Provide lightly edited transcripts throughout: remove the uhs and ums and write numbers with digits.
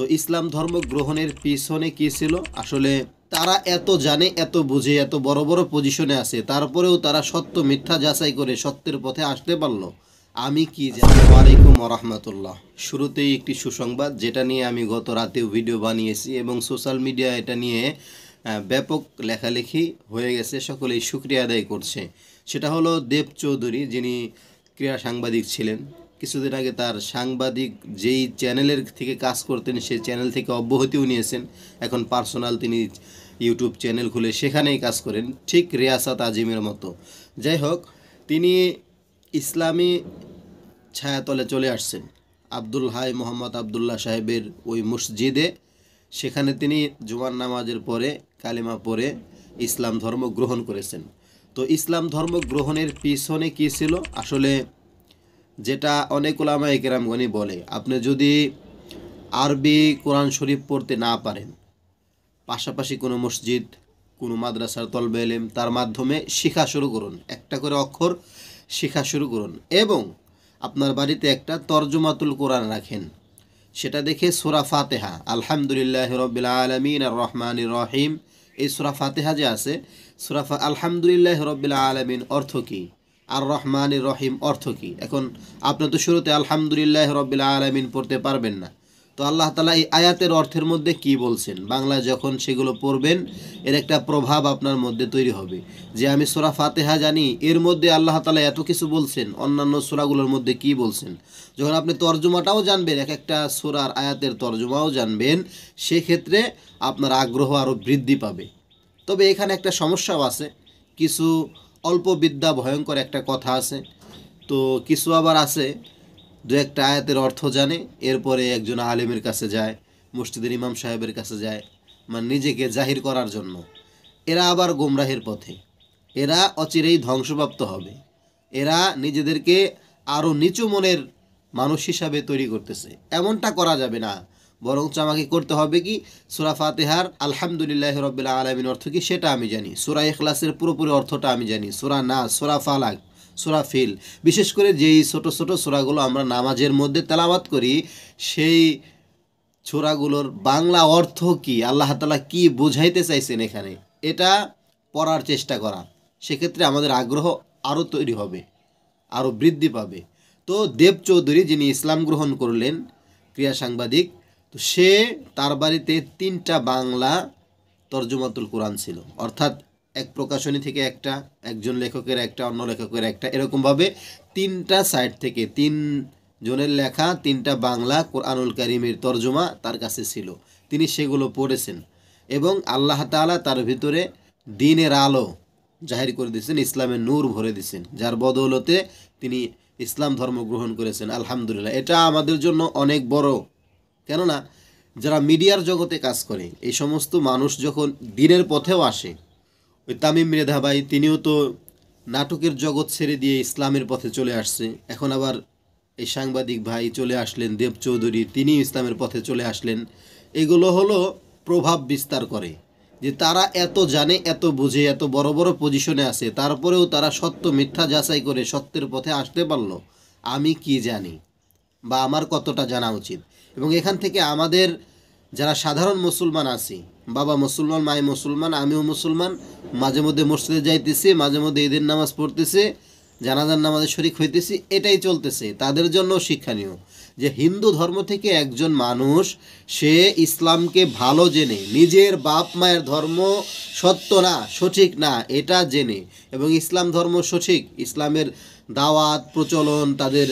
তো ইসলাম ধর্ম গ্রহণের পিছনে কি ছিল? আসলে তারা এত জানে, এত বুঝে, এত বড় বড় পজিশনে আছে, তারপরেও তারা সত্য মিথ্যা যাচাই করে সত্যের পথে আসতে পারলো। আমি কি জানি। আসসালামু আলাইকুম ওয়া রাহমাতুল্লাহ। শুরুতেই একটি সুসংবাদ, যেটা নিয়ে আমি গত রাতেও ভিডিও বানিয়েছি এবং সোশ্যাল মিডিয়া এটা নিয়ে ব্যাপক লেখালেখি হয়ে গেছে, সকলেই শুকরিয়া আদায় করছে। সেটা হলো দেব চৌধুরী, যিনি ক্রীড়া সাংবাদিক ছিলেন। কিছুদিন আগে তার সাংবাদিক যেই চ্যানেলের থেকে কাজ করতেন সেই চ্যানেল থেকে অব্যাহতিও নিয়েছেন। এখন পার্সোনাল তিনি ইউটিউব চ্যানেল খুলে সেখানেই কাজ করেন, ঠিক রিয়াসাত আজিমের মতো। যাই হোক, তিনি ইসলামী ছায়াতলে চলে আসছেন আব্দুল হাই মোহাম্মদ আবদুল্লাহ সাহেবের ওই মসজিদে। সেখানে তিনি জুমার নামাজের পরে কালিমা পড়ে ইসলাম ধর্ম গ্রহণ করেছেন। তো ইসলাম ধর্ম গ্রহণের পিছনে কী ছিল? আসলে যেটা অনেক উলামায়ে কেরামগণই বলে, আপনি যদি আরবি কোরআন শরীফ পড়তে না পারেন, পাশাপাশি কোনো মসজিদ, কোনো মাদ্রাসার তলবে ইলম তার মাধ্যমে শেখা শুরু করুন, একটা করে অক্ষর শেখা শুরু করুন, এবং আপনার বাড়িতে একটা তরজমাতুল কোরআন রাখেন। সেটা দেখে সূরা ফাতিহা, আলহামদুলিল্লাহি রাব্বিল আলামিন আর রহমানির রহিম, এই সূরা ফাতিহা যে আছে, আলহামদুলিল্লাহি রাব্বিল আলামিন অর্থ কী, আর রহমানির রহিম অর্থ কী? এখন আপনি তো শুরুতে আলহামদুলিল্লাহি রাব্বিল আলামিন পড়তে পারবেন না, তো আল্লাহ তাআলা এই আয়াতের অর্থের মধ্যে কি বলছেন বাংলায় যখন সেগুলো পড়বেন, এর একটা প্রভাব আপনার মধ্যে তৈরি হবে যে আমি সূরা ফাতিহা জানি, এর মধ্যে আল্লাহ তাআলা এত কিছু বলছেন, অন্যান্য সূরাগুলোর মধ্যে কি বলছেন। যখন আপনি তর্জমাটাও জানবেন, এক একটা সূরার আয়াতের তর্জমাও জানবেন, সেক্ষেত্রে আপনার আগ্রহ আরও বৃদ্ধি পাবে। তবে এখানে একটা সমস্যাও আছে, কিছু অল্প বিদ্যা ভয়ঙ্কর একটা কথা আছে। তো কিছু আবার আছে দু একটা আয়াতের অর্থ জানে, এরপরে একজন আলেমের কাছে যায়, মসজিদের ইমাম সাহেবের কাছে যায়, মানে নিজেকে জাহির করার জন্য। এরা আবার গোমরাহের পথে, এরা অচিরেই ধ্বংসপ্রাপ্ত হবে। এরা নিজেদেরকে আরও নিচু মনের মানুষ হিসাবে তৈরি করতেছে। এমনটা করা যাবে না, বরঞ্চ আমাকে করতে হবে কি, সূরা ফাতিহার আলহামদুলিল্লাহি রাব্বিল আলামিন অর্থ কি সেটা আমি জানি, সূরা ইখলাসের পুরোপুরি অর্থটা আমি জানি, সূরা নাস, সূরা ফালাক, সূরা ফিল, বিশেষ করে যেই ছোট ছোট সূরাগুলো আমরা নামাজের মধ্যে তেলাওয়াত করি, সেই সূরাগুলোর বাংলা অর্থ কি, আল্লাহ তাআলা কি বোঝাইতে চাইছেন এখানে, এটা পড়ার চেষ্টা করা। সেক্ষেত্রে আমাদের আগ্রহ আরও তৈরি হবে, আরও বৃদ্ধি পাবে। তো দেব চৌধুরী, যিনি ইসলাম গ্রহণ করলেন, ক্রীড়া সাংবাদিক, তো সে তার বাড়িতে 3টা বাংলা তর্জমাতুল কোরআন ছিল, অর্থাৎ এক প্রকাশনী থেকে একটা, একজন লেখকের একটা, অন্য লেখকের একটা, এরকমভাবে 3টা সাইড থেকে 3 জনের লেখা 3টা বাংলা কোরআনুল কারীমের তর্জমা তার কাছে ছিল। তিনি সেগুলো পড়েছেন এবং আল্লাহ তাআলা তার ভিতরে দ্বীনের আলো জাহির করে দিয়েছেন, ইসলামের নূর ভরে দিয়েছেন, যার বদৌলতে তিনি ইসলাম ধর্ম গ্রহণ করেছেন। আলহামদুলিল্লাহ, এটা আমাদের জন্য অনেক বড়। কেননা যারা মিডিয়ার জগতে কাজ করে, এই সমস্ত মানুষ যখন দ্বীনের পথেও আসে, ওই তামিম মৃধা ভাই, তিনিও তো নাটকের জগৎ ছেড়ে দিয়ে ইসলামের পথে চলে আসছে। এখন আবার এই সাংবাদিক ভাই চলে আসলেন, দেব চৌধুরী, তিনি ইসলামের পথে চলে আসলেন। এগুলো হলো প্রভাব বিস্তার করে যে তারা এত জানে, এত বুঝে, এত বড় বড় পজিশনে আছে, তারপরেও তারা সত্য মিথ্যা যাচাই করে সত্যের পথে আসতে পারলো। আমি কি জানি বা আমার কতটা জানা উচিত। এবং এখান থেকে আমাদের যারা সাধারণ মুসলমান আছি, বাবা মুসলমান, মাই মুসলমান, আমিও মুসলমান, মাঝে মধ্যে মসজিদে যাইতেছি, মাঝে মধ্যে ঈদের নামাজ পড়তেছে, জানাজার নামাজে শরিক হইতেছি, এটাই চলতেছে, তাদের জন্য শিক্ষণীয় যে হিন্দু ধর্ম থেকে একজন মানুষ, সে ইসলামকে ভালো জেনে, নিজের বাপ মায়ের ধর্ম সত্য না, সঠিক না, এটা জেনে, এবং ইসলাম ধর্ম সঠিক, ইসলামের দাওয়াত প্রচলন, তাদের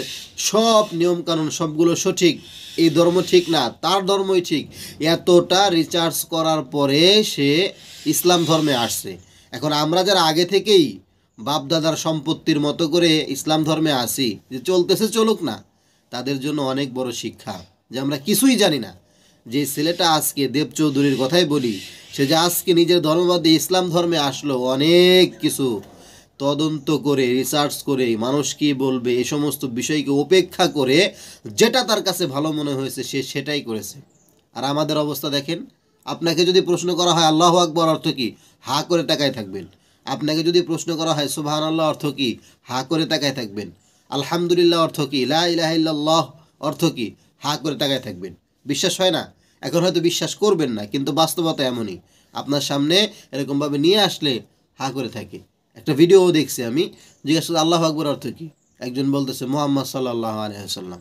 সব নিয়মকানুন সবগুলো সঠিক, এই ধর্ম ঠিক না, তার ধর্মই ঠিক, এতটা রিসার্চ করার পরে সে ইসলাম ধর্মে আসছে। এখন আমরা যারা আগে থেকেই বাপদাদার সম্পত্তির মতো করে ইসলাম ধর্মে আসি, যে চলতেছে চলুক না, তাদের জন্য অনেক বড় শিক্ষা যে আমরা কিছুই জানি না। যে ছেলেটা আজকে, দেব চৌধুরীর কথাই বলি, সে যে আজকে নিজের ধর্মবাদী ইসলাম ধর্মে আসলো, অনেক কিছু তদন্ত করে, রিসার্চ করে, মানুষ কী বলবে এই সমস্ত বিষয়কে উপেক্ষা করে যেটা তার কাছে ভালো মনে হয়েছে সে সেটাই করেছে। আর আমাদের অবস্থা দেখেন, আপনাকে যদি প্রশ্ন করা হয় আল্লাহু আকবার অর্থ কী, হা করে তাকায় থাকবেন। আপনাকে যদি প্রশ্ন করা হয় সুবহানাল্লাহ অর্থ কী, হা করে তাকায় থাকবেন। আলহামদুলিল্লাহ অর্থ কী, লা ইলাহা ইল্লাল্লাহ অর্থ কী, হা করে তাকায় থাকবেন। বিশ্বাস হয় না? এখন হয়তো বিশ্বাস করবেন না, কিন্তু বাস্তবতা এমনই। আপনার সামনে এরকমভাবে নিয়ে আসলে হা করে থাকে। একটা ভিডিও দেখছি আমি, জিজ্ঞাসা করছি আল্লাহু আকবার অর্থ কী? একজন বলতেছে মুহাম্মদ সাল্লাল্লাহু আলাইহি ওয়াসাল্লাম।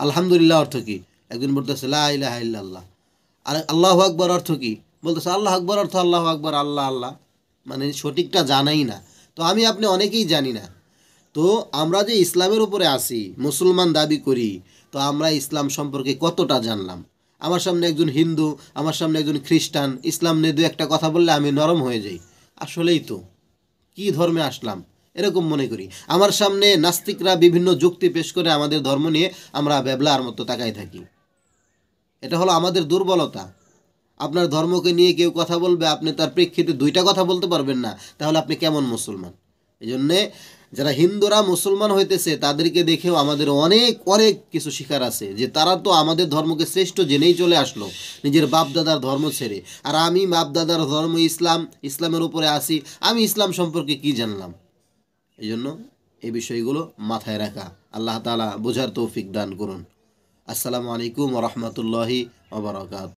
আলহামদুলিল্লাহ অর্থ কী? একজন বলতেছে লা ইলাহা ইল্লাল্লাহ। আর আল্লাহু আকবার অর্থ কী? বলতেছে আল্লাহু আকবার অর্থ আল্লাহু আকবার, আল্লাহ আল্লাহ। মানে সঠিকটা জানাই না। তো আমি আপনি অনেকেই জানি না। তো আমরা যে ইসলামের উপরে আছি, মুসলমান দাবি করি, তো আমরা ইসলাম সম্পর্কে কতটা জানলাম? আমার সামনে একজন হিন্দু, আমার সামনে একজন খ্রিস্টান, ইসলাম নিয়ে দু একটা কথা বললে আমি নরম হয়ে যাই। আসলেই তো, কি ধর্মে আসলাম এরকম মনে করি। আমার সামনে নাস্তিকরা বিভিন্ন যুক্তি পেশ করে আমাদের ধর্ম নিয়ে আমরা ব্যাবলার মতো তাকাই থাকি। এটা হলো আমাদের দুর্বলতা। আপনার ধর্মকে নিয়ে কেউ কথা বলবে, আপনি তার প্রেক্ষিতে দুইটা কথা বলতে পারবেন না, তাহলে আপনি কেমন মুসলমান? এই জন্যে যারা হিন্দুরা মুসলমান হইতেছে তাদেরকে দেখেও আমাদের অনেক অনেক কিছু শিখার আছে, যে তারা তো আমাদের ধর্মকে শ্রেষ্ঠ জেনেই চলে আসলো, নিজের বাপদাদার ধর্ম ছেড়ে। আর আমি বাপদাদার ধর্ম ইসলাম, ইসলামের উপরে আসি, আমি ইসলাম সম্পর্কে কি জানলাম? এই জন্য এই বিষয়গুলো মাথায় রাখা। আল্লাহ তাআলা বোঝার তৌফিক দান করুন। আসসালামু আলাইকুম ওয়া রাহমাতুল্লাহি ওয়া বারাকাতুহু।